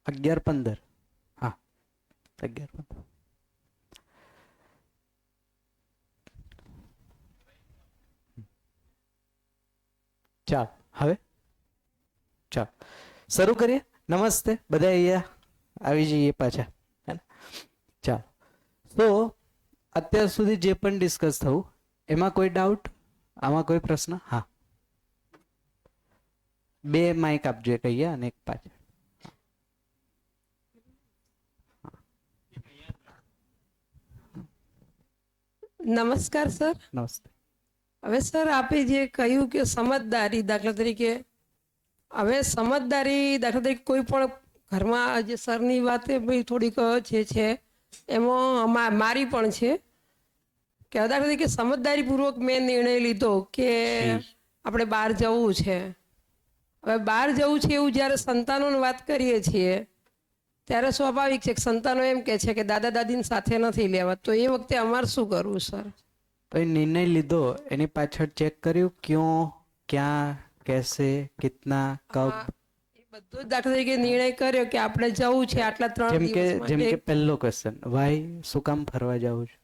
11:15. હા, 11:15. ચાલ હવે ચાલ શરૂ કરીએ. નમસ્તે બધા, અહીંયા આવી જઈએ પાછા. ચાલ, તો અત્યાર સુધી જે પણ ડિસ્કસ થયું એમાં કોઈ ડાઉટ, આમાં કોઈ પ્રશ્ન? હા, 2 માઇક આપજો, એક અહીંયા અને એક પાછળ. નમસ્કાર સર. નમસ્તે. હવે સર આપે જે કહ્યું કે સમજદારી, દાખલા તરીકે હવે સમજદારી દાખલા તરીકે કોઈ પણ ઘરમાં જે સરની વાત ભાઈ થોડીક જે છે એમાં મારી પણ છે કે દાખલા તરીકે સમજદારીપૂર્વક મેં નિર્ણય લીધો કે આપણે બહાર જવું છે. હવે બહાર જવું છે એવું જ્યારે સંતાનોની વાત કરીએ છીએ ત્યારે સ્વાભાવિક છે કે સંતાનો એમ કે છે કે દાદા દાદીની સાથે નથી લેવા, તો એ વખતે અમારે શું કરવું સર? તો એ નિર્ણય લીધો એની પાછળ ચેક કર્યું ક્यों, ક્યાં, कैसे, कितना, कब? એ બધું જ દાખલા તરીકે નિર્ણય કર્યો કે આપણે જવું છે આટલા 3 દિવસ જેમ કે માટે. પહેલો ક્વેશ્ચન, વાય, શું કામ ફરવા જવું છે?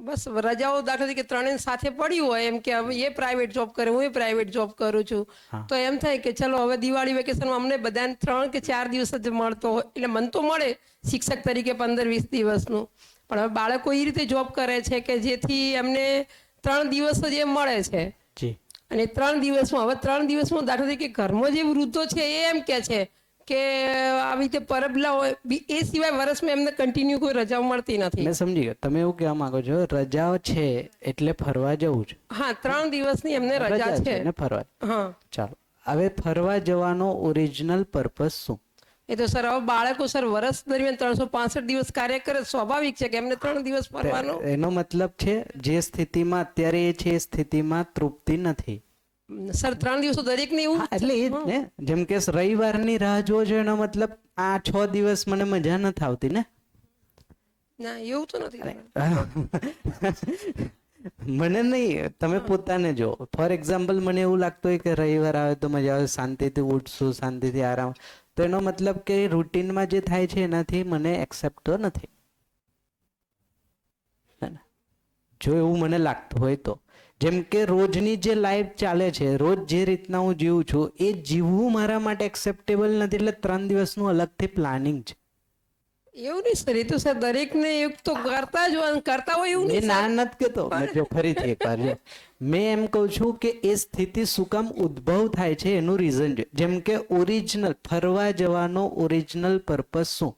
બસ રજાઓ દાખલા તરીકે ત્રણેય સાથે પડી હોય એમ કે હવે એ પ્રાઇવેટ જોબ કરે, હું એ પ્રાઇવેટ જોબ કરું છું, તો એમ થાય કે ચલો હવે દિવાળી વેકેશનમાં અમને બધાને 3 કે 4 દિવસ જ મળતો હોય, એટલે મન તો મળે શિક્ષક તરીકે 15-20 દિવસનું, પણ હવે બાળકો એ રીતે જોબ કરે છે કે જેથી એમને 3 દિવસ જ એમ મળે છે. જી. અને 3 દિવસમાં હવે 3 દિવસમાં દાખલા તરીકે ઘરમાં જે વૃદ્ધો છે એ એમ કે છે કે આવી રીતે પરબલા હોય એ સિવાય વર્ષમાં એમને કન્ટિન્યુ કોઈ રજાઓ મળતી નથી. મેં સમજી ગયો, તમે એવું કહેવા માંગો છો રજાઓ છે એટલે ફરવા જવું છે. હા, 3 દિવસની એમને રજા છે ને ફરવા. હા, ચાલો, હવે ફરવા જવાનો ઓરિજિનલ પર્પસ શું? એ તો સર હવે બાળકો સર વર્ષ દરમિયાન 365 દિવસ કાર્ય કરે, સ્વાભાવિક છે કે એમને 3 દિવસ ફરવાનો. એનો મતલબ છે જે સ્થિતિમાં અત્યારે એ છે એ સ્થિતિમાં તૃપ્તિ નથી. સર 3 દિવસો દરેકને એવું એટલે એ જ ને, જેમ કે રવિવારની રાહ જોવો છો એનો મતલબ આ 6 દિવસ મને મજા નથી આવતી ને. ના, એવું તો નથી. મને નહીં, તમે પોતાને જો. ફોર એક્ઝામ્પલ, મને એવું લાગતું હોય કે રવિવાર આવે તો મજા આવે, શાંતિથી ઉઠશું, શાંતિથી આરામ, તો એનો મતલબ કે રૂટીનમાં જે થાય છે એનાથી મને એક્સેપ્ટ તો નથી. જો એવું મને લાગતું હોય તો, જેમ કે રોજની જે લાઈફ ચાલે છે, રોજ જે રીતના હું જીવું છું એ જીવવું મારા માટે એક્સેપ્ટેબલ નથી, એટલે 3 દિવસનું અલગથી પ્લાનિંગ છે. એવું નહીં સર, એ તો સર દરેકને એક તો કરતા જ હોય, કરતા હોય એવું નહીં. ના નથી કેતો, જો ફરીથી એકવાર જો મેં એમ કહું છું કે એ સ્થિતિ શું કામ ઉદ્ભવ થાય છે એનું રીઝન છે. જેમ કે ઓરિજિનલ ફરવા જવાનો ઓરિજિનલ પર્પસ શું?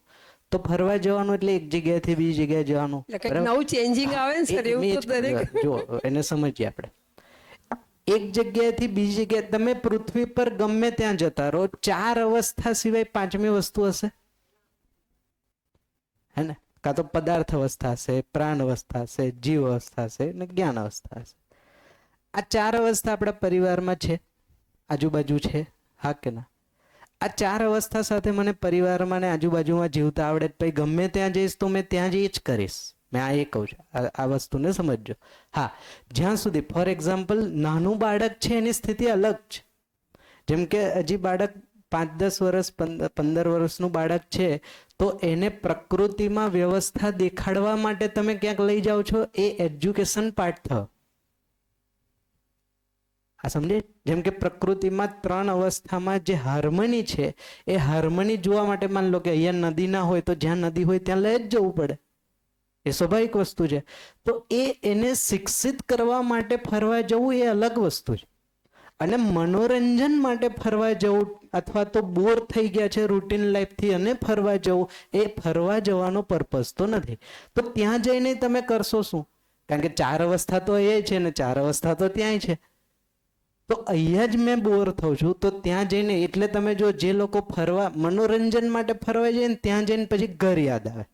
તો ફરવા જવાનું એટલે એક જગ્યાએથી બીજી જગ્યાએ જવાનું, નવું ચેન્જિંગ આવે ને સર, એવું તો દરેક. જો એને સમજીએ આપણે. એક જગ્યાએથી બીજી જગ્યાએ તમે પૃથ્વી પર ગમે ત્યાં જતા રહો, 4 અવસ્થા સિવાય 5મી વસ્તુ હશે હે ને? કાં તો પદાર્થ અવસ્થા હશે, પ્રાણ અવસ્થા હશે, જીવ અવસ્થા હશે ને જ્ઞાન અવસ્થા હશે. આ 4 અવસ્થા આપણા પરિવારમાં છે, આજુબાજુ છે, હા કે ના? આ 4 અવસ્થા સાથે મને પરિવારમાં ને આજુબાજુમાં જીવતા આવડે, પછી ગમે ત્યાં જઈશ તો મેં ત્યાં જ કરીશ. મેં આ એ કહું છું, આ વસ્તુને સમજજો. હા, જ્યાં સુધી ફોર એક્ઝામ્પલ નાનું બાળક છે એની સ્થિતિ અલગ છે. જેમ કે હજી બાળક 5-10 વર્ષ 15 વર્ષનું બાળક છે, તો એને પ્રકૃતિમાં વ્યવસ્થા દેખાડવા માટે તમે ક્યાંક લઈ જાઓ છો, એ એજ્યુકેશન પાર્ટ થયો. આ સમજે? જેમ કે પ્રકૃતિમાં 3 અવસ્થામાં જે હાર્મની છે એ હાર્મની જોવા માટે માન લો કે અહીંયા નદી ના હોય તો જ્યાં નદી હોય ત્યાં લઈ જ જવું પડે, એ સ્વાભાવિક વસ્તુ છે. તો એને શિક્ષિત કરવા માટે ફરવા જવું એ અલગ વસ્તુ છે. અને મનોરંજન માટે ફરવા જવું અથવા તો બોર થઈ ગયા છે રૂટીન લાઈફથી અને ફરવા જવું, એ ફરવા જવાનો પર્પસ તો નથી. તો ત્યાં જઈને તમે કરશો શું? કારણ કે 4 અવસ્થા તો એ છે ને 4 અવસ્થા તો ત્યાંય છે. તો અહીંયા જ મેં બોર થઉં છું, તો ત્યાં જઈને, એટલે તમે જો જે લોકો ફરવા મનોરંજન માટે ફરવા જાય ને ત્યાં જઈને પછી ઘર યાદ આવે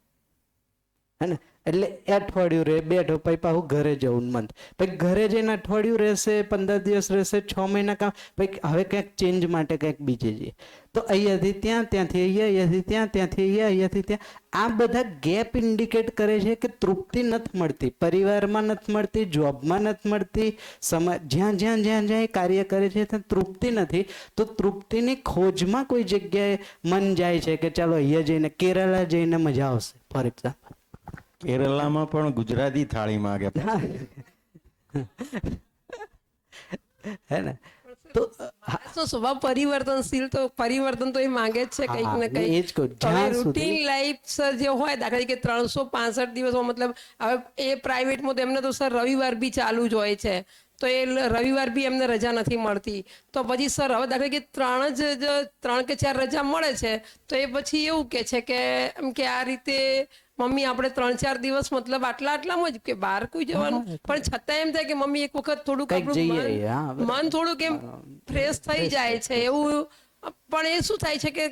હે ને, એટલે એ અઠવાડિયું રહે, બેઠો, પછી પાછું ઘરે જવું મંથ, પછી ઘરે જઈને અઠવાડિયું રહેશે, 15 દિવસ રહેશે, 6 મહિના કામ, પછી હવે ક્યાંક ચેન્જ માટે ક્યાંક બીજે જઈએ, તો અહીંયાથી ત્યાં, ત્યાંથી અહીંયા, અહીંયાથી ત્યાં, ત્યાંથી અહીંયા, અહીંયાથી ત્યાં, આ બધા ગેપ ઇન્ડિકેટ કરે છે કે તૃપ્તિ નથી મળતી, પરિવારમાં નથી મળતી, જોબમાં નથી મળતી, જ્યાં જ્યાં જ્યાં જ્યાં એ કાર્ય કરે છે ત્યાં તૃપ્તિ નથી. તો તૃપ્તિની ખોજમાં કોઈ જગ્યાએ મન જાય છે કે ચાલો અહીંયા જઈને, કેરલા જઈને મજા આવશે ફોર એક્ઝામ્પલ. કેરલામાં પણ ગુજરાતી થાળી માંગે. હે ને? તો તો સ્વભાવ પરિવર્તનશીલ, તો પરિવર્તન તો એ માંગે જ છે કંઈક ને એ કંઈક. જ કહું, જ્યાં રૂટીન સુધી લાઈફ સર જે હોય, દાખલા તરીકે 365 દિવસો, મતલબ હવે એ પ્રાઇવેટમાં તો એમને તો સર રવિવાર બી ચાલુ જ હોય છે, તો એ રવિવાર બી એમને રજા નથી મળતી. તો પછી સર હવે દાખલા કે 3 કે 4 રજા મળે છે, તો એ પછી એવું કે છે કે એમ કે આ રીતે મમ્મી આપણે 3-4 દિવસ મતલબ આટલામાં જ કે બહાર કોઈ જવાનું, પણ છતાં એમ થાય કે મમ્મી એક વખત થોડુંક કંઈક જઈએ, આપણું હા, બરાબર. મન થોડુંક એમ ફ્રેશ થઈ જાય છે એવું. પણ એ શું થાય છે કે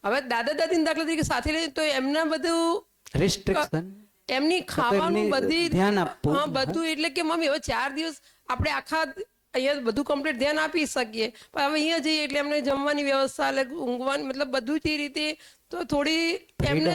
હવે દાદા દાદીને દાખલા તરીકે સાથે લઈએ તો એમના બધું રિસ્ટ્રિક્શન, એમની ખાવાનું એમની બધી ધ્યાન આપવું. હા બધું, એટલે કે મમ્મી હવે 4 દિવસ આપણે આખા અહીંયા બધું કમ્પ્લીટ ધ્યાન આપી શકીએ, પણ હવે અહીંયા જઈએ એટલે એમને જમવાની વ્યવસ્થા, એટલે ઊંઘવાની, મતલબ બધું જ એ રીતે, તો થોડી એમને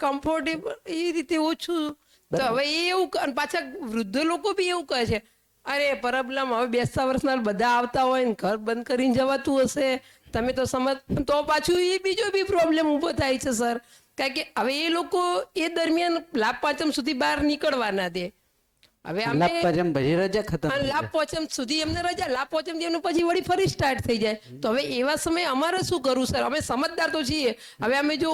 કમ્ફર્ટેબલ એ રીતે ઓછું. તો હવે એ એવું, અને પાછા વૃદ્ધ લોકો બી એવું કહે છે, અરે પરબલમ હવે 200 વર્ષના બધા આવતા હોય ને ઘર બંધ કરીને જવાતું હશે, તમે તો સમજ. તો પાછું એ બીજો બી પ્રોબ્લેમ ઊભો થાય છે સર, કારણ કે હવે એ લોકો એ દરમિયાન લાભ પાંચમ સુધી બહાર નીકળવા ના દે. હવે અમે લાભ પાંચમ પછી રજા ખતમ થઈ લાભ પાંચમ સુધી એમને રજા, લાભ પાંચમ એમને પછી વળી ફરી સ્ટાર્ટ થઈ જાય. તો હવે એવા સમયે અમારે શું કરવું સર? અમે સમજદાર તો છીએ, હવે અમે જો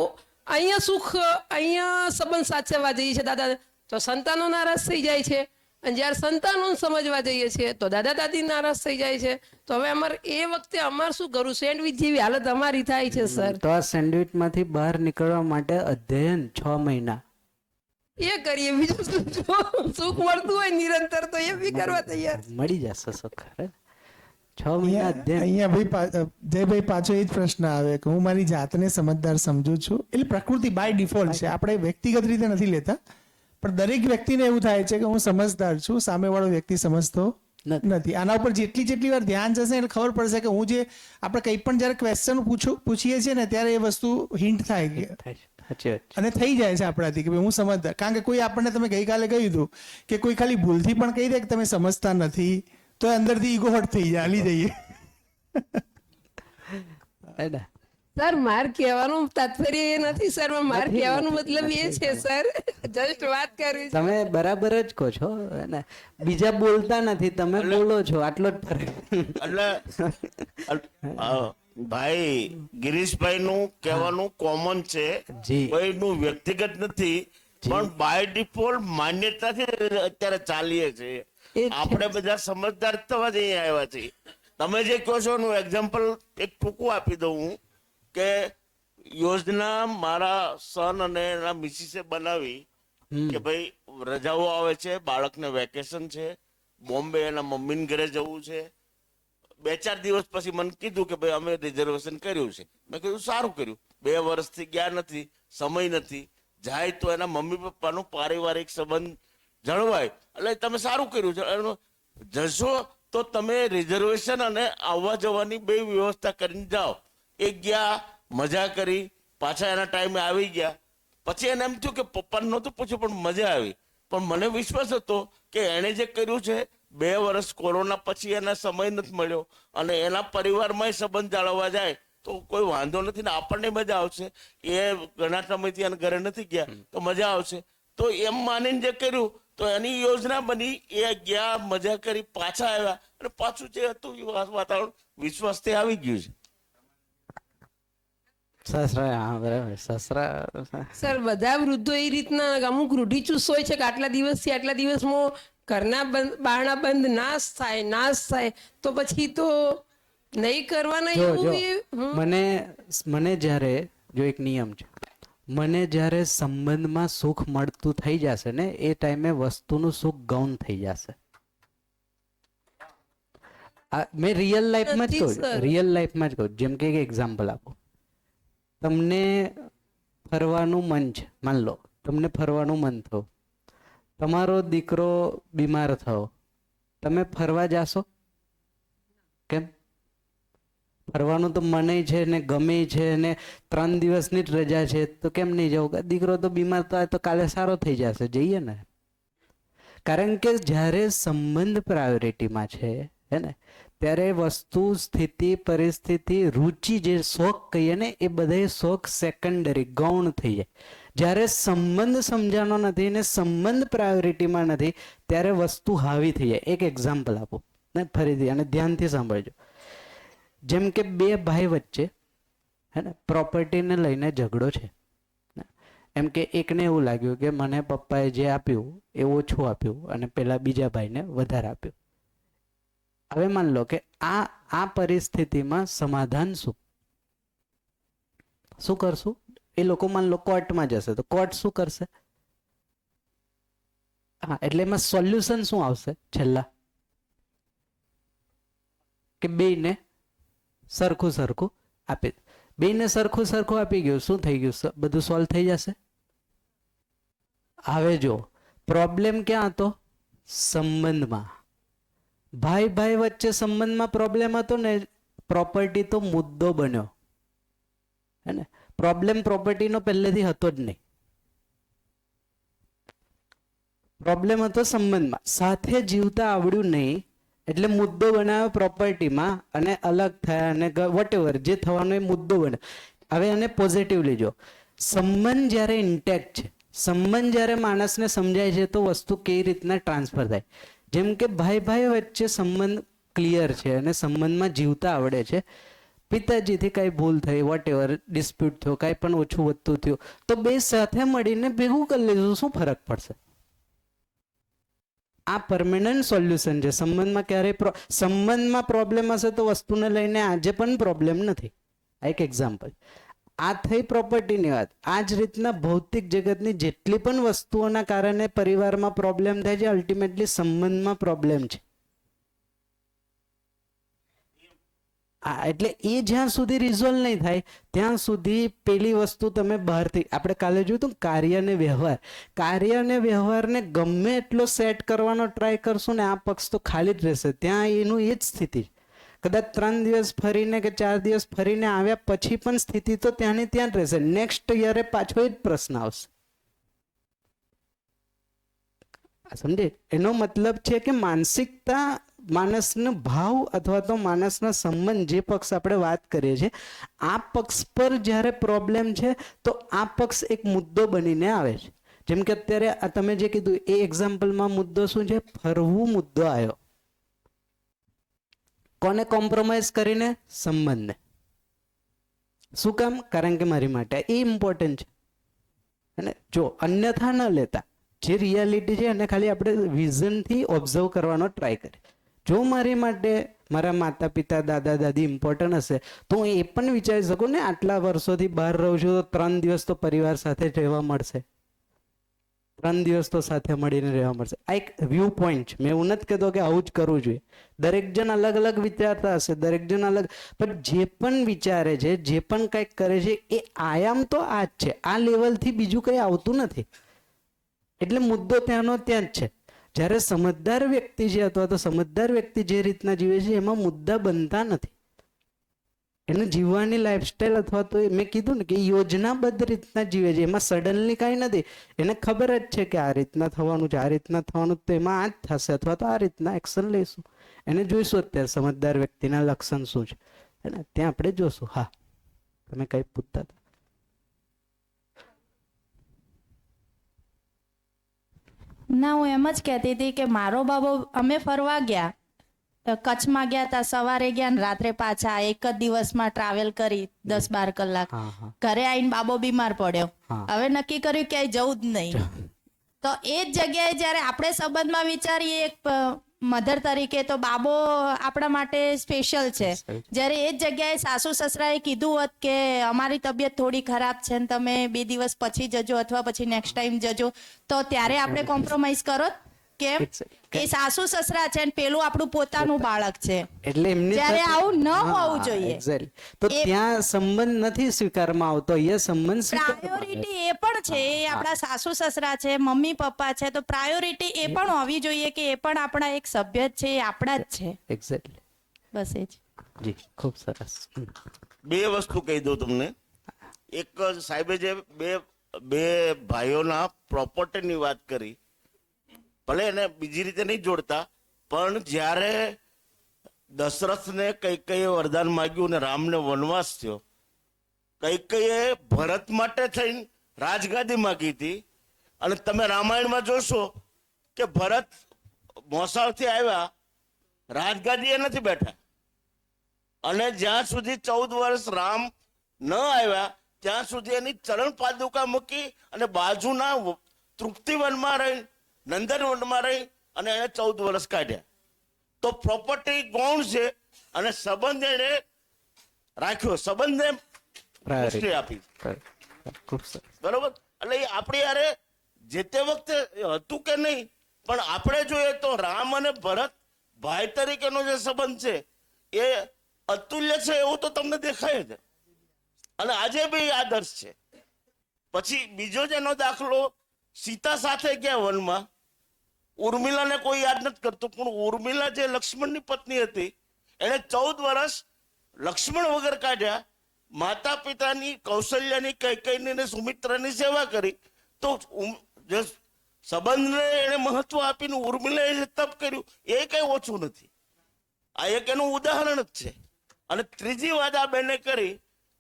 અહીંયા સુખ, અહીંયા સંબંધ સાચવવા જઈએ છીએ દાદા, તો સંતાનો નારાજ થઈ જાય છે, અને જ્યારે સંતાનો સમજવા જઈએ છીએ તો દાદા દાદી નારાજ થઈ જાય છે. તો હવે અમારે એ વખતે અમારે શું કરવું? સેન્ડવિચ જેવી હાલત અમારી થાય છે સર. તો આ સેન્ડવિચ માંથી બહાર નીકળવા માટે અધ્યયન 6 મહિના એ કરીએ, બીજું શું? જો સુખ મળતું હોય નિરંતર તો એ બી કરવા તૈયાર. મળી જશે સુખ. 6 મહિના અધ્યયન. અહીંયા ભાઈ જયભાઈ પાછો એ જ પ્રશ્ન આવે કે હું મારી જાતને સમજદાર સમજુ છું, એટલે પ્રકૃતિ બાય ડિફોલ્ટ છે, આપણે વ્યક્તિગત રીતે નથી લેતા, પણ દરેક વ્યક્તિને એવું થાય છે કે હું સમજદાર છું, સામેવાળો વ્યક્તિ સમજતો નથી. આના ઉપર જેટલી વાર ધ્યાન જશે એટલે ખબર પડશે કે હું જે આપણે કંઈ પણ જ્યારે ક્વેશ્ચન પૂછીએ છીએ ને ત્યારે એ વસ્તુ હિન્ટ થાય કે સાચી વાત. અને થઈ જાય છે આપણાથી કે ભાઈ હું સમજદાર. કારણ કે કોઈ આપણને, તમે ગઈકાલે કહ્યું હતું કે કોઈ ખાલી ભૂલથી પણ કહી દે કે તમે સમજતા નથી, તો અંદરથી ઈગો હટ થઈ જાય, હાલી જઈએ. સર માર કહેવાનું તાત્પર્ય એ નથી સર, માર કહેવાનો મતલબ એ છે સર, જસ્ટ વાત કરવી છે. તમે બરાબર જ કહો છો ને, બીજા બોલતા નથી, તમે બોલો છો, આટલો જ ફરક. એટલે ભાઈ ગિરીશભાઈ નું કહેવાનું કોમન છે, જી. કોઈનું વ્યક્તિગત નથી, પણ બાય ડિફોલ્ટ માન્યતાથી અત્યારે ચાલીએ છીએ. એ છે. આપણે બધા સમજદાર થવા જ અહીંયા આવ્યા છીએ. તમે જે કહો છો એનું એક્ઝામ્પલ એક ટૂંકું આપી દઉં હું, કે યોજના મારા સન અને એના મિસિસે બનાવી કે ભાઈ રજાઓ આવે છે, બાળકને વેકેશન છે, બોમ્બે એના મમ્મીને ઘરે જવું છે. 2-4 દિવસ પછી મને કીધું કે ભાઈ અમે રિઝર્વેશન કર્યું છે. મેં કીધું સારું કર્યું, 2 વર્ષથી ગયા નથી, સમય નથી, જાય તો એના મમ્મી પપ્પાનો પારિવારિક સંબંધ જળવાય, એટલે તમે સારું કર્યું છે. જશો તો તમે રિઝર્વેશન અને આવવા જવાની 2 વ્યવસ્થા કરીને જાઓ. એ ગયા, મજા કરી, પાછા એના ટાઈમે આવી ગયા. પછી એને એમ થયું કે પપ્પાને નહોતું પૂછ્યું પણ મજા આવી. પણ મને વિશ્વાસ હતો કે એણે જે કર્યું છે, 2 વર્ષ કોરોના પછી એને સમય નથી મળ્યો અને એના પરિવારમાં સંબંધ જાળવવા જાય તો કોઈ વાંધો નથી ને આપણને મજા આવશે. એ ઘણા સમયથી એને ઘરે નથી ગયા તો મજા આવશે. તો એમ માનીને જે કર્યું તો એની યોજના બની, એ ગયા, મજા કરી, પાછા આવ્યા અને પાછું જે હતું વાતાવરણ વિશ્વાસથી આવી ગયું છે. સસરા, હા બરાબર, સસરા. સર બધા વૃદ્ધો એ રીતના અમુક રૂઢિચુસ્ત હોય છે કે આટલા દિવસથી આટલા દિવસમાં ઘરના બારણા બંધ નાશ થાય તો પછી તો નહીં કરવાના જો એવું મને જ્યારે, જો એક નિયમ છે, મને જ્યારે સંબંધમાં સુખ મળતું થઈ જશે ને એ ટાઈમે વસ્તુનું સુખ ગૌણ થઈ જશે. મેં રિયલ લાઈફમાં જ કહું, રિયલ લાઈફમાં જ કહું. જેમ કે એક એક્ઝામ્પલ આપું, તમને ફરવાનું મન છે, માન લો તમને ફરવાનું મન થયું, તમારો દીકરો બીમાર થયો, તમે ફરવા જાશો? કેમ? ફરવાનું તો મને છે ને ગમે છે ને 3 દિવસની જ રજા છે તો કેમ નહીં જવું? દીકરો તો બીમાર થાય તો કાલે સારો થઈ જશે, જઈએ ને. કારણ કે જ્યારે સંબંધ પ્રાયોરિટીમાં છે હે ને, ત્યારે વસ્તુ, સ્થિતિ, પરિસ્થિતિ, રુચિ, જે શોખ કહીએ ને, એ બધા શોખ સેકન્ડરી, ગૌણ થઈ જાય. જ્યારે સંબંધ સમજાનો નથી ને સંબંધ પ્રાયોરિટીમાં નથી, ત્યારે વસ્તુ હાવી થઈ જાય. એક એક્ઝામ્પલ આપો ને ફરીથી, અને ધ્યાનથી સાંભળજો. જેમ કે 2 ભાઈ વચ્ચે હે ને પ્રોપર્ટીને લઈને ઝઘડો છે. એમ કે એકને એવું લાગ્યું કે મને પપ્પાએ જે આપ્યું એ ઓછું આપ્યું અને પેલા બીજા ભાઈને વધારે આપ્યું. હવે માન લો કે આ પરિસ્થિતિમાં સમાધાન શું કરશું? એ લોકો માન લો કોર્ટમાં જશે તો કોર્ટ શું કરશે? હા, એટલે એમાં સોલ્યુશન શું આવશે છેલ્લા? કે બેયને સરખું આપી, બેયને સરખું આપી ગયું, શું થઈ ગયું? બધું સોલ્વ થઈ જશે. હવે જો પ્રોબ્લેમ ક્યાં હતો? સંબંધમાં. ભાઈ વચ્ચે સંબંધમાં પ્રોબ્લેમ હતો ને, પ્રોપર્ટી તો મુદ્દો બન્યો હે ને. પ્રોબ્લેમ પ્રોપર્ટીનો પહેલેથી હતો જ નહીં, પ્રોબ્લેમ હતો સંબંધમાં. સાથે જીવતા આવડ્યું નહીં એટલે મુદ્દો બનાવ્યો પ્રોપર્ટીમાં અને અલગ થયા અને વોટેવર જે થવાનો એ મુદ્દો બન્યો. હવે એને પોઝિટિવલી જો, સંબંધ જ્યારે ઇન્ટેક્ટ છે, સંબંધ જ્યારે માણસને સમજાય છે તો વસ્તુ કેવી રીતના ટ્રાન્સફર થાય. જેમ કે ભાઈ વચ્ચે સંબંધ ક્લિયર છે અને સંબંધમાં જીવતા આવડે છે. પિતાજીથી કઈ ભૂલ થઈ, વોટેવર ડિસ્પ્યુટ થયો, કાંઈ પણ ઓછું વધતું થયું, તો બે સાથે મળીને ભેગું કરી લઈશું, શું ફરક પડશે? આ પરમેનન્ટ સોલ્યુશન છે. સંબંધમાં ક્યારેય સંબંધમાં પ્રોબ્લેમ હશે તો વસ્તુને લઈને આજે પણ પ્રોબ્લેમ નથી. આ એક એક્ઝામ્પલ. આ થઈ પ્રોપર્ટીની વાત. આ જ રીતના ભૌતિક જગતની જેટલી પણ વસ્તુઓના કારણે પરિવારમાં પ્રોબ્લેમ થાય છે, અલ્ટિમેટલી સંબંધમાં પ્રોબ્લેમ છે. એટલે એ જ્યાં સુધી રિઝોલ્વ નહીં થાય ત્યાં સુધી પેલી વસ્તુ તમે બહારથી, આપણે કાલે જોયું હતું કાર્ય અને વ્યવહારને ગમે એટલો સેટ કરવાનો ટ્રાય કરશો ને આ પક્ષ તો ખાલી જ રહેશે. ત્યાં એનું એ જ સ્થિતિ. કદાચ 3 દિવસ ફરીને કે 4 દિવસ ફરીને આવ્યા પછી પણ સ્થિતિ તો ત્યાંની ત્યાં જ રહેશે. નેક્સ્ટ યરે પાછો એ જ પ્રશ્ન આવશે. સમજે? એનો મતલબ છે કે માનસિકતા, માણસનો ભાવ અથવા તો માણસના સંબંધ, જે પક્ષ આપણે વાત કરીએ છીએ, આ પક્ષ પર જ્યારે પ્રોબ્લેમ છે તો આ પક્ષ એક મુદ્દો બનીને આવે છે. જેમ કે અત્યારે આ તમે જે કીધું એ એક્ઝામ્પલમાં મુદ્દો શું છે? ફરવું મુદ્દો આવ્યો. કોને કોમ્પ્રોમાઇઝ કરીને? સંબંધને. શું કામ? કારણ કે મારી માટે એ ઇમ્પોર્ટન્ટ છે. અને જો અન્યથા ન લેતા, જે રિયાલિટી છે એને ખાલી આપણે વિઝનથી ઓબ્ઝર્વ કરવાનો ટ્રાય કરીએ. જો મારી માટે મારા માતા પિતા, દાદા દાદી ઇમ્પોર્ટન્ટ હશે તો હું એ પણ વિચારી શકું ને, આટલા વર્ષોથી બહાર રહું છું તો 3 દિવસ તો પરિવાર સાથે રહેવા મળશે, 3 દિવસ તો સાથે મળીને રહેવા મળશે. આ એક વ્યૂ પોઈન્ટ છે. મેં એવું નથી કહેતો કે આવું જ કરવું જોઈએ. દરેક જણ અલગ અલગ વિચારતા હશે, દરેક જણ અલગ, પણ જે પણ વિચારે છે, જે પણ કંઈક કરે છે, એ આયામ તો આ જ છે. આ લેવલથી બીજું કંઈ આવતું નથી. એટલે મુદ્દો ત્યાંનો ત્યાં જ છે. જ્યારે સમજદાર વ્યક્તિ છે અથવા તો સમજદાર વ્યક્તિ જે રીતના જીવે છે એમાં મુદ્દા બનતા નથી. એને જીવવાની લાઈફસ્ટાઈલ અથવા તો મેં કીધું ને કે યોજનાબદ્ધ રીતના જીવે છે. એમાં સડનલી કાંઈ નથી. એને ખબર જ છે કે આ રીતના થવાનું છે, આ રીતના થવાનું, તો એમાં આ જ થશે અથવા તો આ રીતના એક્શન લઈશું. એને જોઈશું અત્યારે સમજદાર વ્યક્તિના લક્ષણ શું છે, હે ને? ત્યાં આપણે જોશું. હા, તમે કંઈ પૂછતા હતા? ના, હું એમ જ કહેતી હતી કે મારો બાબો, અમે ફરવા ગયા, કચ્છમાં ગયા હતા, સવારે ગયા ને રાત્રે પાછા, એક જ દિવસમાં ટ્રાવેલ કરી 10-12 કલાક. ઘરે આવીને બાબો બીમાર પડ્યો. હવે નક્કી કર્યું કે જવું જ નહીં. તો એ જ જગ્યાએ જ્યારે આપણે સંબંધમાં વિચારીએ એક મધર તરીકે, તો બાબો આપણા માટે સ્પેશિયલ છે. જ્યારે એ જ જગ્યાએ સાસુ સસરાએ કીધું હોત કે અમારી તબિયત થોડી ખરાબ છે ને તમે 2 દિવસ પછી જજો અથવા પછી નેક્સ્ટ ટાઈમ જજો, તો ત્યારે આપણે કોમ્પ્રોમાઇઝ કરો. કેમ It's- એ સાસુ સસરા છે અને પેલું આપણું પોતાનું બાળક છે એટલે એમની જ્યારે સાથે- આવું ન હા, હોવું જોઈએ. exactly. તો એ- ત્યાં સંબંધ નથી સ્વીકારવામાં આવતો, અહીંયા સંબંધ સ્વીકારવામાં આવે. પ્રાયોરિટી એ પણ છે એ આપણા સાસુ સસરા છે, મમ્મી પપ્પા છે, તો પ્રાયોરિટી એ પણ હોવી જોઈએ કે એ પણ આપણા એક સભ્ય જ છે, એ આપણા જ છે. Exactly. બસ એ જ. જી ખૂબ સરસ. બે વસ્તુ કહી દઉં તમને. એક સાહેબે જે બે ભાઈઓના પ્રોપર્ટીની વાત કરી, ભલે એને બીજી રીતે નહીં જોડતા, પણ જ્યારે દશરથને કૈકેયીએ વરદાન માંગ્યું ને રામને વનવાસ થયો, કૈકેયીએ ભરત માટે થઈને રાજગાદી માંગી હતી. અને તમે રામાયણમાં જોશો કે ભરત મોસાળથી આવ્યા, રાજગાદીએ નથી બેઠા. અને જ્યાં સુધી 14 વર્ષ રામ ન આવ્યા ત્યાં સુધી એની ચરણ પાદુકા મૂકી અને બાજુના તૃપ્તિવનમાં રહી, નંદનવનમાં રહી અને એને 14 વર્ષ કાઢ્યા. તો પ્રોપર્ટી ગૌણ છે અને સંબંધ એને રાખ્યો, સંબંધને Priority. પુષ્ટિ આપી. ખૂબ સરસ. બરોબર. એટલે એ આપણી યારે જે તે વખતે હતું કે નહીં, પણ આપણે જોઈએ તો રામ અને ભરત ભાઈ તરીકેનો જે સંબંધ છે એ અતુલ્ય છે એવું તો તમને દેખાય જ. અને આજે બી આદર્શ છે. પછી બીજો જ એનો દાખલો, સીતા સાથે ગયા વનમાં, ઉર્મિલાને કોઈ યાદ નથી કરતું, પણ ઉર્મિલા જે લક્ષ્મણની પત્ની હતી એને 14 વર્ષ લક્ષ્મણ વગર કાઢ્યા, માતા પિતાની, કૌશલ્યાની, કૈકેયીની ને સુમિત્રાની સેવા કરી. તો જે સંબંધને એને મહત્વ આપીને ઉર્મિલાએ જે તપ કર્યું એ કઈ ઓછું નથી. આ એક એનું ઉદાહરણ જ છે. અને ત્રીજી વાત આ બેને કરી,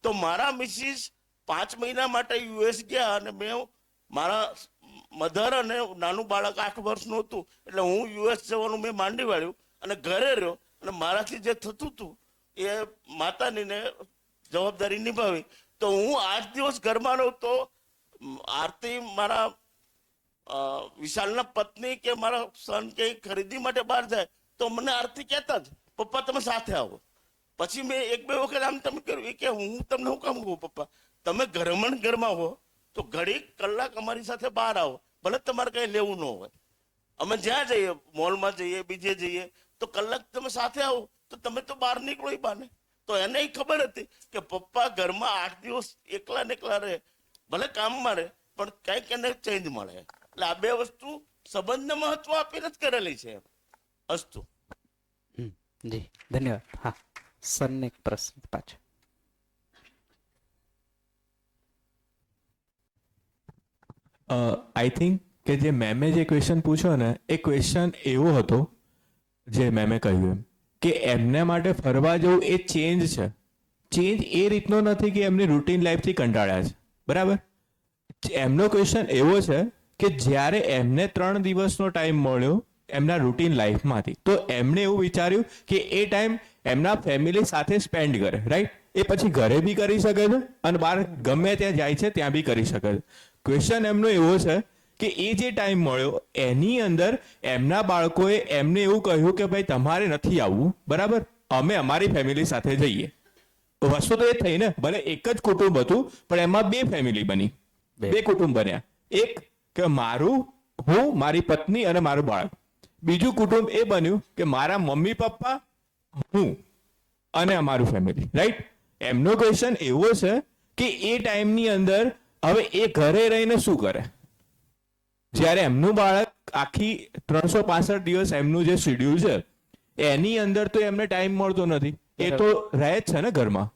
તો મારા મિસિસ 5 મહિના માટે યુએસ ગયા અને મેં મારા મધર અને નાનું બાળક 8 વર્ષનું હતું એટલે હું યુએસ જવાનું મેં માંડી વાળ્યું અને ઘરે રહ્યો. અને મારાથી જે થતું હતું એ માતાની ને જવાબદારી નિભાવી. તો હું 8 દિવસ ઘરમાં રહું તો આરતી, મારા વિશાલના પત્ની કે મારા સન કે ખરીદી માટે બહાર જાય તો મને આરતી કહેતા જ, પપ્પા તમે સાથે આવો. પછી મેં 1-2 વખત આમ તમે કર્યું, એ કે હું તમને હું કામ કહું પપ્પા, તમે ઘરમાં હો તો ઘડી કલાક અમારી સાથે બહાર આવો, ભલે તમારે કઈ લેવું ન હોય. અમે જ્યાં જઈએ, મોલમાં જઈએ, બીજે જઈએ, તો કલાક તમે સાથે આવો તો તમે તો બહાર નીકળો એ બાને. તો એને ખબર હતી કે પપ્પા ઘરમાં 8 દિવસ એકલા ને એકલા રહે, ભલે કામમાં રહે પણ કંઈક એને ચેન્જ મળે. એટલે આ બે વસ્તુ સંબંધને મહત્વ આપીને જ કરેલી છે. અસ્તુ. જી ધન્યવાદ. હા, સરને એક પ્રશ્ન પાછો. આઈ થિંક કે જે મેમે જે ક્વેશ્ચન પૂછ્યો ને એ ક્વેશ્ચન એવો હતો જે મેમે કહ્યું એમ કે એમને માટે ફરવા જવું એ ચેન્જ છે. ચેન્જ એ રીતનો નથી કે એમની રૂટીન લાઈફથી કંટાળ્યા છે, બરાબર. એમનો ક્વેશ્ચન એવો છે કે જ્યારે એમને 3 દિવસનો ટાઈમ મળ્યો એમના રૂટીન લાઈફમાંથી, તો એમણે એવું વિચાર્યું કે એ ટાઈમ એમના ફેમિલી સાથે સ્પેન્ડ કરે, રાઈટ. એ પછી ઘરે બી કરી શકે છે અને બહાર ગમે ત્યાં જાય છે ત્યાં બી કરી શકે છે. ક્વેશ્ચન એમનો એવો છે કે એ જે ટાઈમ મળ્યો એની અંદર એમના બાળકોએ એમને એવું કહ્યું કે ભાઈ તમારે નથી આવવું, બરાબર, અમે અમારી ફેમિલી સાથે જઈએ. વસ્તુ તો એ થઈ ને, ભલે એક જ કુટુંબ હતું પણ એમાં 2 ફેમિલી બની, 2 કુટુંબ બન્યા. એક કે મારું, હું, મારી પત્ની અને મારું બાળક. બીજું કુટુંબ એ બન્યું કે મારા મમ્મી પપ્પા, હું અને અમારું ફેમિલી, રાઈટ. એમનો ક્વેશ્ચન એવો છે કે એ ટાઈમની અંદર હવે એ ઘરે રહીને શું કરે, જ્યારે એમનું બાળક આખી 365 દિવસ એમનું જે શેડ્યુલ છે એની અંદર તો એમને ટાઈમ મળતો નથી, એ તો રહે જ છે ને ઘરમાં.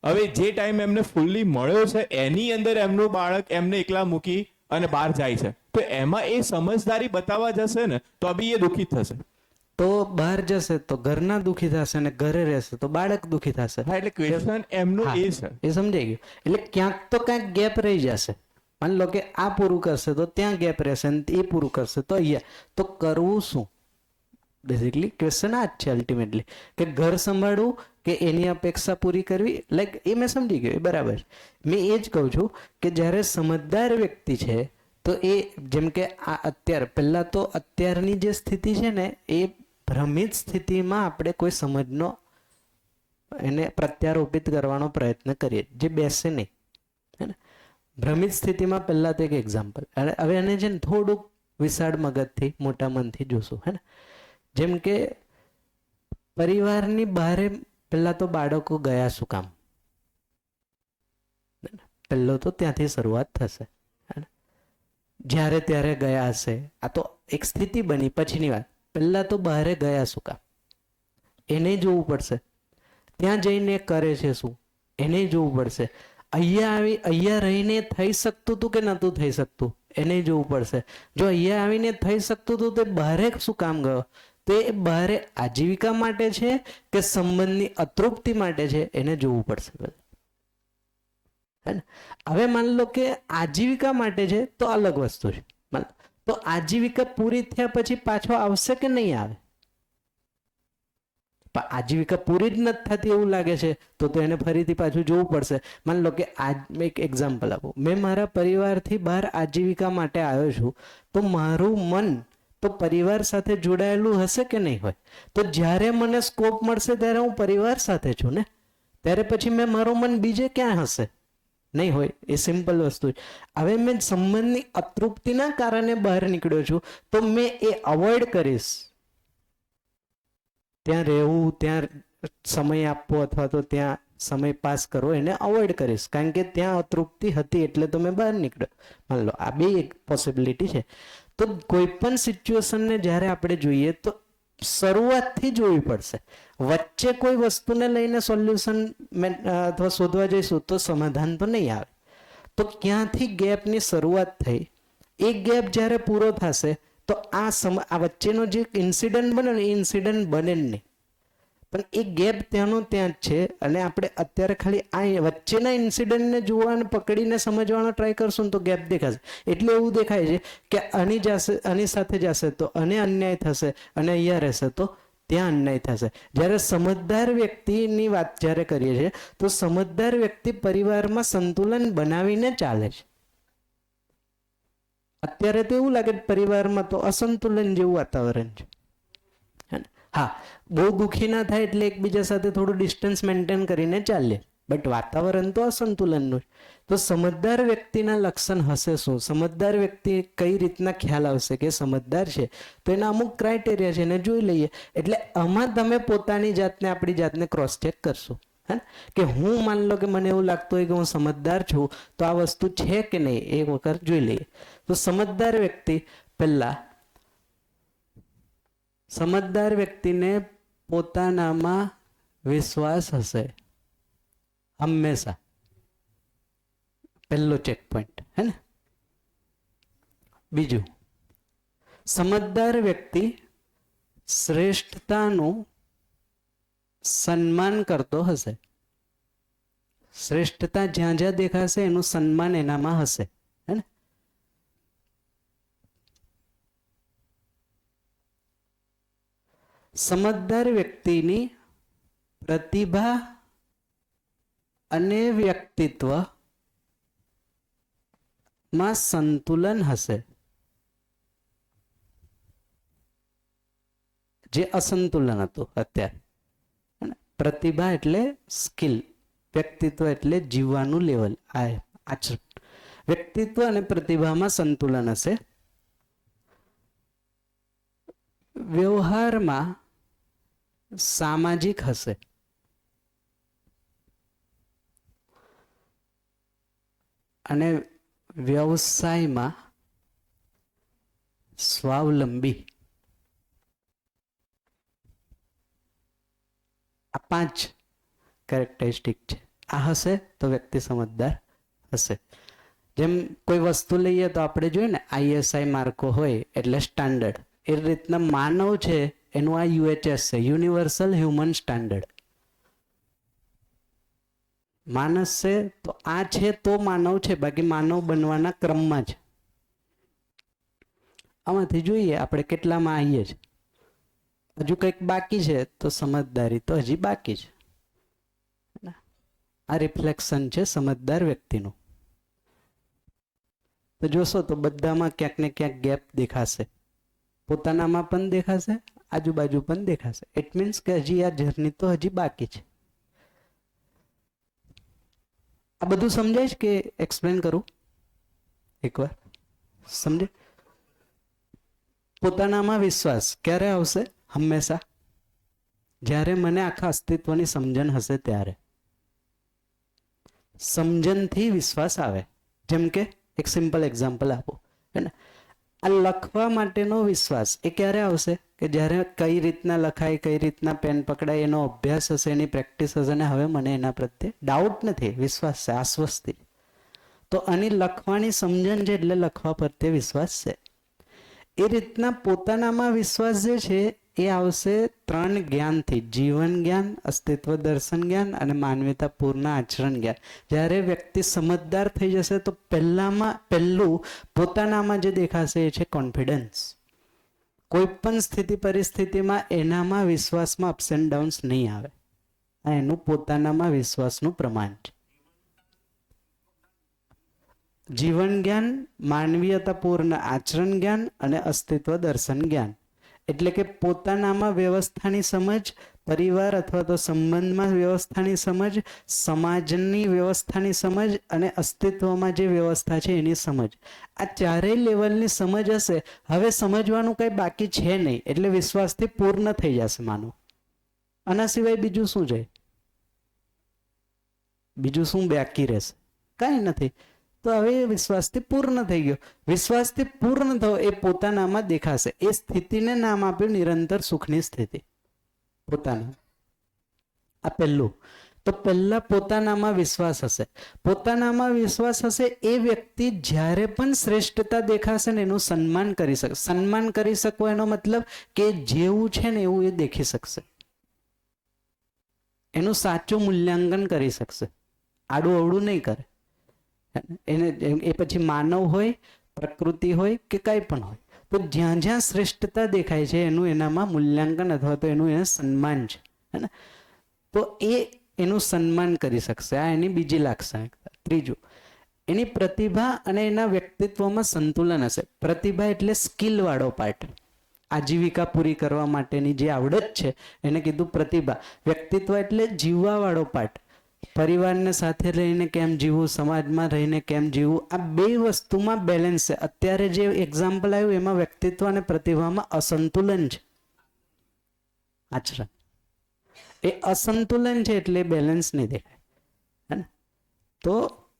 હવે જે ટાઈમ એમને ફૂલ્લી મળ્યો છે એની અંદર એમનું બાળક એમને એકલા મૂકી અને બહાર જાય છે, તો એમાં એ સમજદારી બતાવવા જશે ને તો બી એ દુઃખી થશે. તો બહાર જશે તો ઘરના દુઃખી થશે અને ઘરે રહેશે તો બાળક દુઃખી થશે. હા, એટલે ક્વેશ્ચન એમનું હા, એ છે. એ સમજાઈ ગયું. એટલે ક્યાંક તો ક્યાંક ગેપ રહી જશે. માની લો કે આ પૂરું કરશે તો ત્યાં ગેપ રહેશે અને એ પૂરું કરશે તો અહીંયા. તો કરવું શું? બેઝિકલી ક્વેશ્ચન આ જ છે અલ્ટિમેટલી, કે ઘર સંભાળવું કે એની અપેક્ષા પૂરી કરવી. લાઈક એ મેં સમજી ગયું, એ બરાબર. મેં એ જ કહું છું કે જ્યારે સમજદાર વ્યક્તિ છે તો એ, જેમ કે આ અત્યારે, પહેલાં તો અત્યારની જે સ્થિતિ છે ને એ ભ્રમિત સ્થિતિમાં આપણે કોઈ સમજનો એને પ્રત્યારોપિત કરવાનો પ્રયત્ન કરીએ જે બેસે નહીં, હે ને. ભ્રમિત સ્થિતિમાં પહેલાં તો એક એક્ઝામ્પલ, હવે એને છે ને થોડુંક વિશાળ મગજથી મોટા મનથી જોશું, હે ને. જેમ કે પરિવારની બહાર પહેલા તો બાળકો ગયા શું કામ, પહેલો તો ત્યાંથી શરૂઆત થશે, હે ને. જ્યારે ત્યારે ગયા હશે, આ તો એક સ્થિતિ બની પછીની વાત. પહેલા તો બહાર ગયા શું કામ એને જોવું પડશે. ત્યાં જઈને કરે છે શું એને જોવું પડશે. અહીંયા રહીને થઈ શકતું હતું કે નહોતું થઈ શકતું એને જોવું પડશે. જો અહીંયા આવીને થઈ શકતું હતું તો બહારે શું કામ ગયો, તે બહારે આજીવિકા માટે છે કે સંબંધની અતૃપ્તિ માટે છે એને જોવું પડશે, હે ને. હવે માન લો કે આજીવિકા માટે છે તો અલગ વસ્તુ છે. તો આજીવિકા પૂરી થયા પછી પાછો આવશે કે નહીં આવે? પણ આજીવિકા પૂરી જ નથી થતી એવું લાગે છે તો એને ફરીથી પાછું જોવું પડશે. માન લો કે એક એક્ઝામ્પલ આપું. મેં મારા પરિવારથી બહાર આજીવિકા માટે આવ્યો છું તો મારું મન તો પરિવાર સાથે જોડાયેલું હશે કે નહીં હોય? તો જ્યારે મને સ્કોપ મળશે ત્યારે હું પરિવાર સાથે છું ને, ત્યારે પછી મેં મારું મન બીજે ક્યાં હશે? નહીં હોય. એ સિમ્પલ વસ્તુ છે. હવે મેં સંબંધની અતૃપ્તિના કારણે બહાર નીકળ્યો છું તો મેં એ અવોઇડ કરીશ, ત્યાં રહેવું, ત્યાં સમય આપવો અથવા તો ત્યાં સમય પાસ કરવો એને અવોઇડ કરીશ, કારણ કે ત્યાં અતૃપ્તિ હતી એટલે તો મેં બહાર નીકળ્યો. માન લો આ બે એક પોસિબિલિટી છે. તો કોઈ પણ સિચ્યુએશનને જ્યારે આપણે જોઈએ તો શરૂઆતથી જોવી પડશે. વચ્ચે કોઈ વસ્તુને લઈને સોલ્યુશન અથવા શોધવા જઈશું તો સમાધાન તો નહીં આવે. તો ક્યાંથી ગેપની શરૂઆત થઈ, એ ગેપ જ્યારે પૂરો થશે તો આ વચ્ચેનો જે ઇન્સિડન્ટ બને ને એ ઇન્સિડન્ટ બને જ નહીં. પણ એ ગેપ ત્યાંનો ત્યાં જ છે અને આપણે અત્યારે ખાલી આ વચ્ચેના ઇન્સિડન્ટને જોવા અને પકડીને સમજવાનો ટ્રાય કરશું તો ગેપ દેખાશે. એટલે એવું દેખાય છે કે આની સાથે જશે તો અને અન્યાય થશે અને અહીંયા રહેશે તો ત્યાં અન્યાય થશે. જ્યારે સમજદાર વ્યક્તિની વાત જ્યારે કરીએ છીએ તો સમજદાર વ્યક્તિ પરિવારમાં સંતુલન બનાવીને ચાલે છે. અત્યારે તો એવું લાગે પરિવારમાં તો અસંતુલન જેવું વાતાવરણ છે. હા, બહુ દુઃખી ના થાય એટલે એકબીજા સાથે થોડું ડિસ્ટન્સ મેન્ટેન કરીને ચાલે, બટ વાતાવરણ તો અસંતુલનનું છે. તો સમજદાર વ્યક્તિના લક્ષણ હશે શું? સમજદાર વ્યક્તિ કઈ રીતના ખ્યાલ આવશે કે સમજદાર છે? તો એના અમુક ક્રાઇટેરિયા છે એને જોઈ લઈએ. એટલે આમાં તમે પોતાની જાતને આપણી જાતને ક્રોસ ચેક કરશો, હે કે હું માન લો કે મને એવું લાગતું હોય કે હું સમજદાર છું તો આ વસ્તુ છે કે નહીં એ વખત જોઈ લઈએ. તો સમજદાર વ્યક્તિ પહેલા, સમજદાર વ્યક્તિને પોતાનામાં વિશ્વાસ હશે હંમેશા, પહેલો ચેક પોઈન્ટ, હે ને. બીજું, સમજદાર વ્યક્તિ શ્રેષ્ઠતાનું સન્માન કરતો હશે. શ્રેષ્ઠતા જ્યાં જ્યાં દેખાશે એનું સન્માન એનામાં હશે, હે ને. સમજદાર વ્યક્તિની પ્રતિભા અને વ્યક્તિત્વ માં સંતુલન હશે. જે અસંતુલન હતું અત્યારે. પ્રતિભા એટલે સ્કિલ, વ્યક્તિત્વ એટલે જીવવાનું લેવલ, આચરણ. વ્યક્તિત્વ અને પ્રતિભામાં સંતુલન હશે. વ્યવહારમાં સામાજિક હશે. અને વ્યવસાયમાં સ્વાવલંબી. આ 5 કેરેક્ટરિસ્ટિક છે. આ હશે તો વ્યક્તિ સમજદાર હશે. જેમ કોઈ વસ્તુ લઈએ તો આપણે જોઈએ ને ISI માર્કો હોય એટલે સ્ટાન્ડર્ડ, એ રીતના માનવ છે એનું આ UHS છે, યુનિવર્સલ હ્યુમન સ્ટાન્ડર્ડ. માણસ છે તો આ છે તો માનવ છે, બાકી માનવ બનવાના ક્રમમાં છે. આમાંથી જોઈએ આપણે કેટલામાં આવીએ છીએ. હજુ કંઈક બાકી છે તો સમજદારી તો હજી બાકી છે. આ રિફ્લેક્શન છે સમજદાર વ્યક્તિનું. તો જોશો તો બધામાં ક્યાંક ને ક્યાંક ગેપ દેખાશે. પોતાનામાં પણ દેખાશે, આજુબાજુ પણ દેખાશે. ઇટ મીન્સ કે હજી આ જર્ની તો હજી બાકી છે. આ બધું સમજાય છે કે એક્સપ્લેન કરું એકવાર? સમજે? પોતાનામાં વિશ્વાસ ક્યારે આવશે? હંમેશા જ્યારે મને આખા અસ્તિત્વની સમજણ હશે ત્યારે. સમજણથી વિશ્વાસ આવે. જેમ કે એક સિમ્પલ એક્ઝામ્પલ આપો, હે ને, આ લખવા માટેનો વિશ્વાસ એ ક્યારે આવશે? કે જ્યારે કઈ રીતના લખાય, કઈ રીતના પેન પકડાય, એનો અભ્યાસ હશે, એની પ્રેક્ટિસ હશે, અને હવે મને એના પ્રત્યે ડાઉટ નથી, વિશ્વાસ છે, આશ્વસ્તિ. તો આની લખવાની સમજણ છે એટલે લખવા પ્રત્યે વિશ્વાસ છે. એ રીતના પોતાનામાં વિશ્વાસ જે છે એ આવશે 3 જ્ઞાનથી: જીવન જ્ઞાન, અસ્તિત્વ દર્શન જ્ઞાન અને માનવીયતાપૂર્ણ આચરણ જ્ઞાન. જ્યારે વ્યક્તિ સમજદાર થઈ જશે તો પહેલું પોતાનામાં જે દેખાશે એ છે કોન્ફિડન્સ. કોઈ પણ સ્થિતિ પરિસ્થિતિમાં એનામાં વિશ્વાસમાં અપ્સ એન્ડ ડાઉન્સ નહીં આવે. આ એનું પોતાનામાં વિશ્વાસનું પ્રમાણ છે. જીવન જ્ઞાન, માનવીયતાપૂર્ણ આચરણ જ્ઞાન અને અસ્તિત્વ દર્શન જ્ઞાન. એટલે કે પોતાનામાં વ્યવસ્થાની સમજ, પરિવાર અથવા તો સંબંધમાં વ્યવસ્થાની સમજ, સમાજની વ્યવસ્થાની સમજ અને અસ્તિત્વમાં જે વ્યવસ્થા છે એની સમજ. આ ચારેય લેવલની સમજ હશે. હવે સમજવાનું કંઈ બાકી છે નહીં, એટલે વિશ્વાસથી પૂર્ણ થઈ જશે માનવ. આના સિવાય બીજું શું છે? બીજું શું બાકી રહેશે? કાંઈ નથી. તો હવે એ વિશ્વાસથી પૂર્ણ થઈ ગયો. વિશ્વાસથી પૂર્ણ થયો એ પોતાનામાં દેખાશે. એ સ્થિતિને નામ આપ્યું નિરંતર સુખની સ્થિતિ. પોતાના. આ પહેલું. તો પહેલા પોતાનામાં વિશ્વાસ હશે. પોતાનામાં વિશ્વાસ હશે એ વ્યક્તિ જ્યારે પણ શ્રેષ્ઠતા દેખાશે ને એનું સન્માન કરી શકે. સન્માન કરી શકો એનો મતલબ કે જેવું છે ને એવું એ દેખી શકશે. એનું સાચું મૂલ્યાંકન કરી શકશે. આડું અવડું નહીં કરે. એને એ પછી માનવ હોય, પ્રકૃતિ હોય કે કંઈ પણ હોય, તો જ્યાં જ્યાં શ્રેષ્ઠતા દેખાય છે એનું એનામાં મૂલ્યાંકન અથવા તો એનું એને સન્માન છે, હે ને? તો એનું સન્માન કરી શકશે. આ એની બીજી લાક્ષણિકતા. ત્રીજું, એની પ્રતિભા અને એના વ્યક્તિત્વમાં સંતુલન હશે. પ્રતિભા એટલે સ્કિલ વાળો પાર્ટ, આજીવિકા પૂરી કરવા માટેની જે આવડત છે એને કીધું પ્રતિભા. વ્યક્તિત્વ એટલે જીવવા વાળો પાર્ટ, પરિવારને સાથે રહીને કેમ જીવવું, સમાજમાં રહીને કેમ જીવવું, આ બે વસ્તુમાં બેલેન્સ છે. અત્યારે જે એક્ઝામ્પલ આવ્યું એમાં વ્યક્તિત્વ અને પ્રતિભામાં અસંતુલન છે. આચરણ એ અસંતુલન છે એટલે બેલેન્સ નહીં દેખાય, હે ને? તો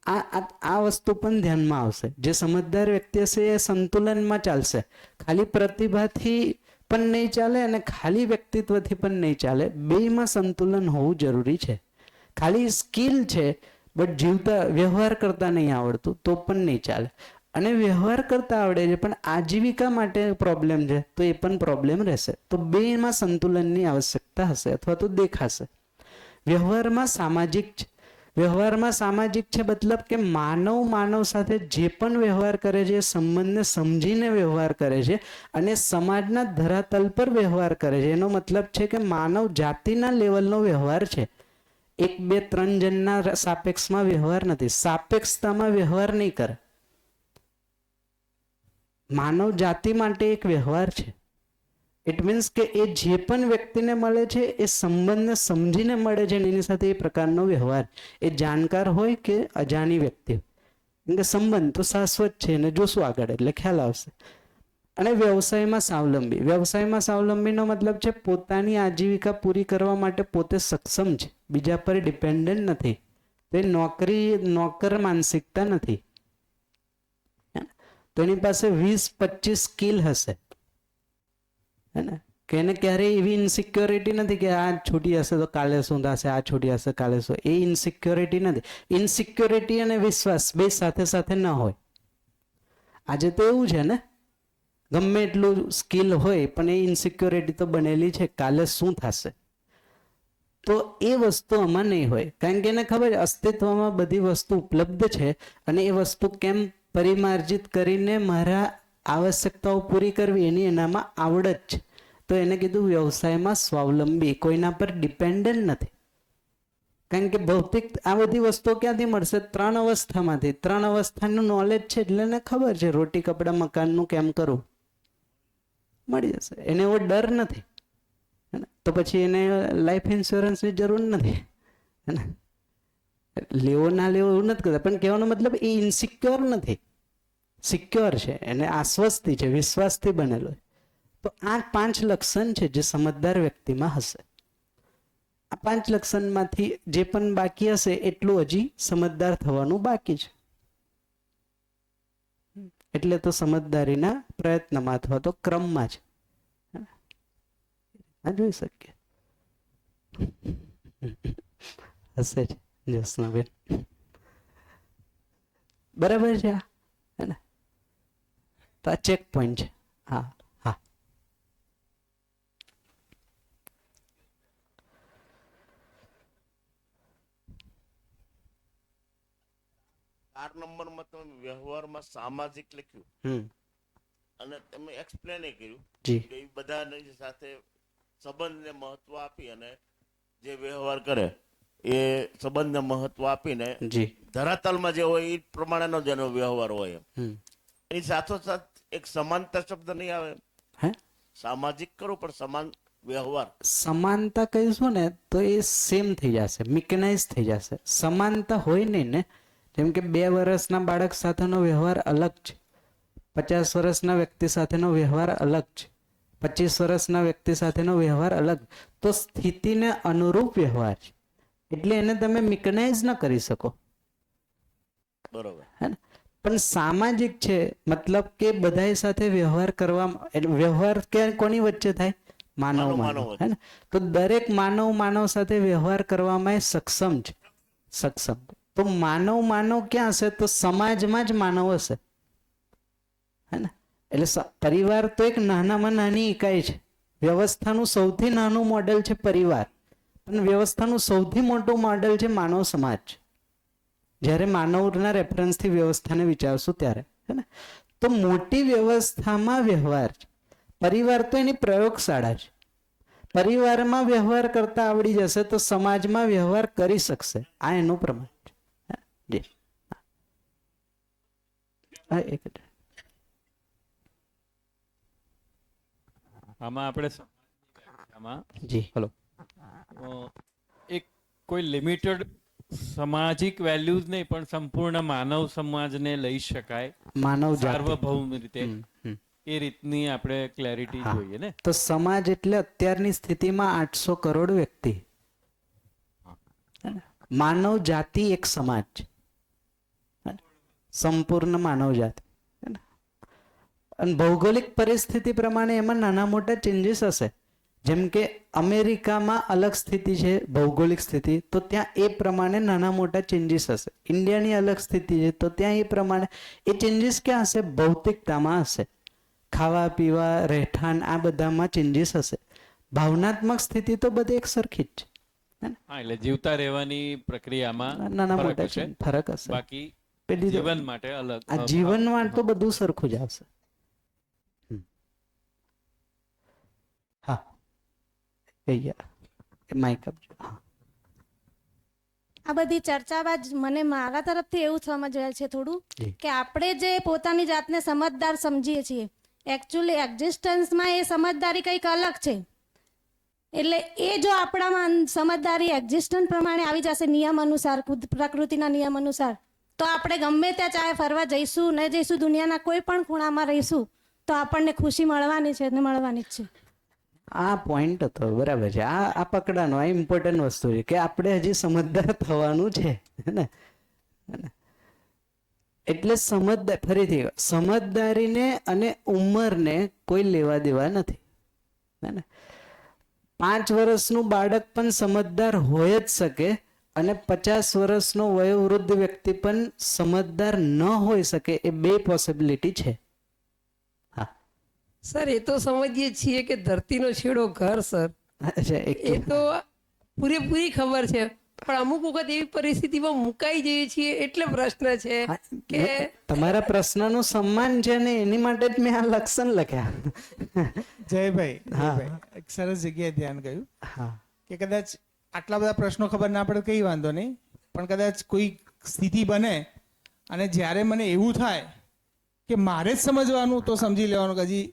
આ વસ્તુ પણ ધ્યાનમાં આવશે. જે સમજદાર વ્યક્તિ હશે એ સંતુલનમાં ચાલશે. ખાલી પ્રતિભાથી પણ નહીં ચાલે અને ખાલી વ્યક્તિત્વથી પણ નહીં ચાલે. બેમાં સંતુલન હોવું જરૂરી છે. ખાલી સ્કિલ છે બટ જીવતા વ્યવહાર કરતા નહીં આવડતું તો પણ નહીં ચાલે. અને વ્યવહાર કરતા આવડે છે પણ આજીવિકા માટે પ્રોબ્લેમ છે તો એ પણ પ્રોબ્લેમ રહેશે. તો બેમાં સંતુલનની આવશ્યકતા હશે અથવા તો દેખાશે. વ્યવહારમાં સામાજિક છે. વ્યવહારમાં સામાજિક છે મતલબ કે માનવ સાથે જે પણ વ્યવહાર કરે છે એ સંબંધને સમજીને વ્યવહાર કરે છે અને સમાજના ધરાતલ પર વ્યવહાર કરે છે. એનો મતલબ છે કે માનવ જાતિના લેવલનો વ્યવહાર છે. 1, 2, 3 જણના સાપેક્ષમાં વ્યવહાર નથી. સાપેક્ષતામાં વ્યવહાર નહીં કરે. માનવ જાતિ માટે એક વ્યવહાર છે. ઇટ મીન્સ કે એ જે પણ વ્યક્તિને મળે છે એ સંબંધને સમજીને મળે છે એની સાથે એ પ્રકારનો વ્યવહાર. એ જાણકાર હોય કે અજાણી વ્યક્તિ હોય, કેમ કે સંબંધ તો શાશ્વત છે એને જોશું આગળ એટલે ખ્યાલ આવશે. અને વ્યવસાયમાં સ્વાવલંબી. વ્યવસાયમાં સ્વાવલંબીનો મતલબ છે પોતાની આજીવિકા પૂરી કરવા માટે પોતે સક્ષમ છે, બીજા પર ડિપેન્ડન્ટ નથી. તો એ નોકર માનસિકતા નથી. તો એની પાસે 20-25 સ્કિલ હશે, હે ને? કે એને ક્યારેય એવી ઇન્સિક્યોરિટી નથી કે આ છૂટી હશે તો કાલે શું થશે, આ છૂટી હશે કાલે શું. એ ઇન્સિક્યોરિટી નથી. ઇન્સિક્યોરિટી અને વિશ્વાસ બે સાથે સાથે ન હોય. આજે તો એવું છે ને, ગમે એટલું સ્કિલ હોય પણ એ ઇન્સિક્યોરિટી તો બનેલી છે કાલે શું થશે. તો એ વસ્તુ આમાં નહીં હોય, કારણ કે એને ખબર છે અસ્તિત્વમાં બધી વસ્તુ ઉપલબ્ધ છે અને એ વસ્તુ કેમ પરિમાર્જિત કરીને મારા આવશ્યકતાઓ પૂરી કરવી એની એનામાં આવડત છે. તો એને કીધું વ્યવસાયમાં સ્વાવલંબી, કોઈના પર ડિપેન્ડન્ટ નથી. કારણ કે ભૌતિક આ બધી વસ્તુઓ ક્યાંથી મળશે? 3 અવસ્થામાંથી. 3 અવસ્થાનું નોલેજ છે એટલે એને ખબર છે રોટી કપડા મકાનનું કેમ કરવું, મળી જશે. એને એવો ડર નથી, તો પછી એને લાઈફ ઇન્સ્યોરન્સની જરૂર નથી, હે ને? લેવો ના લેવો એવું નથી કરતા, પણ કહેવાનો મતલબ એ ઇન્સિક્યોર નથી, સિક્યોર છે. એને આશ્વસ્તિ છે, વિશ્વાસથી બનેલો છે. તો આ 5 લક્ષણ છે જે સમજદાર વ્યક્તિમાં હશે. આ 5 લક્ષણમાંથી જે પણ બાકી હશે એટલું હજી સમજદાર થવાનું બાકી છે. એટલે તો સમજદારીના પ્રયત્નમાં અથવા તો ક્રમમાં છે. આ જોઈ શકીએ હશે જ જ્યોત્સનાબેન. બરાબર છે આ, હે ને? તો આ ચેક પોઈન્ટ છે. હા હા. નંબરમાં તમે વ્યવહારમાં સામાજિક લખ્યું હમ અને તમે એક્સપ્લેન કર્યું જી કે એ બધાની સાથે સંબંધને મહત્વ આપી અને જે વ્યવહાર કરે એ સંબંધને મહત્વ આપીને જી ધરાતલમાં જે હોય એ પ્રમાણેનો જેનો વ્યવહાર હોય એમ. હમ એની સાથોસાથ એક સમાનતા શબ્દ નહીં આવે એમ. હે સામાજિક કરું પણ સમાન વ્યવહાર. સમાનતા કહીશું ને તો એ સેમ થઈ જશે, મિકેનાઇઝ થઈ જશે. સમાનતા હોય નહીં ને, જેમ કે 2 વર્ષના બાળક સાથેનો વ્યવહાર અલગ છે, 50 વર્ષના વ્યક્તિ સાથેનો વ્યવહાર અલગ છે, 25 વર્ષના વ્યક્તિ સાથેનો વ્યવહાર અલગ. તો સ્થિતિને અનુરૂપ વ્યવહાર છે એટલે એને તમે મિકેનાઇઝ ન કરી શકો, બરોબર. હે ને? પણ સામાજિક છે મતલબ કે બધાય સાથે વ્યવહાર કરવા, એટલે વ્યવહાર કે કોની વચ્ચે થાય? માનવ માનવ, હે ને? તો દરેક માનવ સાથે વ્યવહાર કરવામાં એ સક્ષમ છે, સક્ષમ. તો માનવ ક્યાં હશે? તો સમાજમાં જ માનવ હશે, હે ને? એટલે પરિવાર તો એક નાનામાં નાની ઇકાઈ છે. વ્યવસ્થાનું સૌથી નાનું મોડેલ છે પરિવાર, પણ વ્યવસ્થાનું સૌથી મોટું મોડેલ છે માનવ સમાજ. જ્યારે માનવના રેફરન્સથી વ્યવસ્થાને વિચારશું ત્યારે, હે ને? તો મોટી વ્યવસ્થામાં વ્યવહાર છે. પરિવાર તો એની પ્રયોગશાળા છે. પરિવારમાં વ્યવહાર કરતા આવડી જશે તો સમાજમાં વ્યવહાર કરી શકશે. આ એનું પ્રમાણ છે. જી હા, એક મિનિટ. આમાં આપણે આમાં જી હલો એક કોઈ લિમિટેડ સામાજિક વેલ્યુઝ નહીં પણ સંપૂર્ણ માનવ સમાજને લઈ શકાય માનવ જાતિ. સાર્વભૌમ રીતે હમ. એ રીતની આપણે ક્લેરિટી હા. જોઈએ ને. તો સમાજ એટલે અત્યારની સ્થિતિમાં 800 કરોડ વ્યક્તિ. માનવ જાતિ એક સમાજ છે, સંપૂર્ણ માનવ જાતિ. અને ભૌગોલિક પરિસ્થિતિ પ્રમાણે એમાં નાના મોટા ચેન્જીસ હશે. જેમ કે અમેરિકામાં અલગ સ્થિતિ છે, ભૌગોલિક સ્થિતિ, તો ત્યાં એ પ્રમાણે નાના મોટા ચેન્જીસ હશે. ઇન્ડિયાની અલગ સ્થિતિ છે તો ત્યાં એ પ્રમાણે એ ચેન્જીસ ક્યાં હશે? ભૌતિકતામાં હશે. ખાવા પીવા, રહેઠાણ, આ બધામાં ચેન્જીસ હશે. ભાવનાત્મક સ્થિતિ તો બધી એક સરખી જ છે. હા, એટલે જીવતા રહેવાની પ્રક્રિયામાં નાના ફરક મોટા હશે. ફરક હશે. બાકી પેલી તો જીવન માટે અલગ આ જીવનમાં તો બધું સરખું જ આવશે. હા, માઇક આપજો. હા, આ બધી ચર્ચા બાદ મને મારા તરફથી એવું સમજાય છે થોડું જી. કે આપણે જે પોતાની જાતને સમજદાર સમજીએ છીએ, એકચ્યુઅલી એક્ઝિસ્ટન્સમાં એ સમજદારી કંઈક અલગ છે. એટલે એ જો આપણામાં સમજદારી એક્ઝિસ્ટન્સ પ્રમાણે આવી જશે, નિયમ અનુસાર, પ્રકૃતિના નિયમ અનુસાર, તો આપણે ગમે ત્યાં ચાહે ફરવા જઈશું, ન જઈશું, દુનિયાના કોઈ પણ ખૂણામાં રહીશું તો આપણને ખુશી મળવાની છે ને મળવાની જ છે. આ પોઈન્ટ હતો, બરાબર છે. આ પકડાનો, આ ઇમ્પોર્ટન્ટ વસ્તુ છે કે આપણે હજી સમજદાર થવાનું છે, ને? એટલે ફરીથી સમજદારીને અને ઉંમરને કોઈ લેવા દેવા નથી, ને? 5 વર્ષનું બાળક પણ સમજદાર હોય જ શકે અને 50 વર્ષનો વયોવૃદ્ધ વ્યક્તિ પણ સમજદાર ન હોઈ શકે. એ 2 પોસિબિલિટી છે. સર એ તો સમજીએ છીએ કે ધરતીનો છેડો ઘર, સર એ તો પૂરેપૂરી ખબર છે, પણ અમુક વખત એવી પરિસ્થિતિમાં મુકાઈ જઈએ છીએ એટલે પ્રશ્ન છે કે તમારા પ્રશ્નનું સન્માન છે ને એની માટે જ મેં આ લક્ષણ લખ્યા. જયભાઈ, એક સરસ જગ્યાએ ધ્યાન ગયું હા, કે કદાચ આટલા બધા પ્રશ્નો ખબર ના પડે કઈ વાંધો નહીં, પણ કદાચ કોઈ સ્થિતિ બને અને જ્યારે મને એવું થાય કે મારે જ સમજવાનું, તો સમજી લેવાનું કે હજી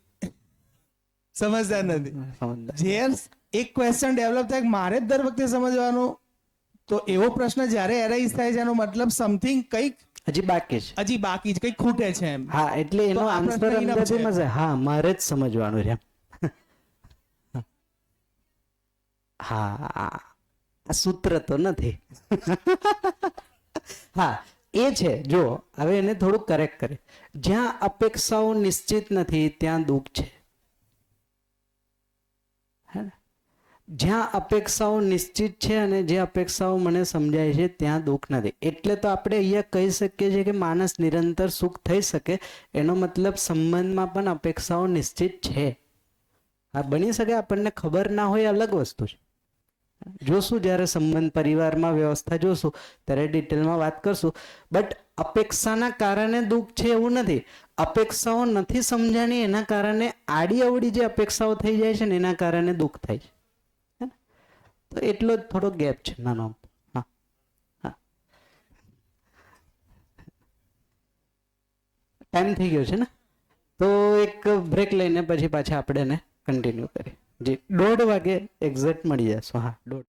સમજદાર નથી. જે એક ક્વેશ્ચન ડેવલપ થાય કે મારે જ દર વખતે સમજવાનું, તો એવો પ્રશ્ન જ્યારે એરાઇઝ થાય છે એનો મતલબ સમથિંગ કંઈક હજી બાકી છે, હજી બાકી છે, કંઈક ખૂટે છે એમ. હા. એટલે એનો તો આ આન્સર પ્રશ્ન enough છે. અંદાજે હા, મારે જ સમજવાનું છે. હા આ સૂત્ર તો નથી. હા એ છે. જો હવે એને થોડું કરેક્ટ કરે. જ્યાં અપેક્ષાઓ નિશ્ચિત નથી ત્યાં દુઃખ છે. હે ને? જ્યાં અપેક્ષાઓ નિશ્ચિત છે અને જે અપેક્ષાઓ મને સમજાય છે ત્યાં દુઃખ નથી. એટલે તો આપણે અહીંયા કહી શકીએ છીએ કે માણસ નિરંતર સુખ થઈ શકે. એનો મતલબ સંબંધમાં પણ અપેક્ષાઓ નિશ્ચિત છે. હા બની શકે આપણને ખબર ના હોય અલગ વસ્તુ છે. જોશું જ્યારે સંબંધ પરિવારમાં વ્યવસ્થા જોશું ત્યારે ડિટેલમાં વાત કરશું. બટ અપેક્ષાના કારણે દુઃખ છે એવું નથી. અપેક્ષાઓ નથી સમજાણી એના કારણે આડી અવડી જે અપેક્ષાઓ થઈ જાય છે ને એના કારણે દુઃખ થાય છે. તો એટલો જ થોડો ગેપ છે નાનો. હા હા ટાઈમ થઈ ગયો છે ને, તો એક બ્રેક લઈને પછી પાછા આપણે એને કન્ટિન્યુ કરીએ. જી 1:30 વાગે એક્ઝેક્ટ મળી જશો. હા 1:30.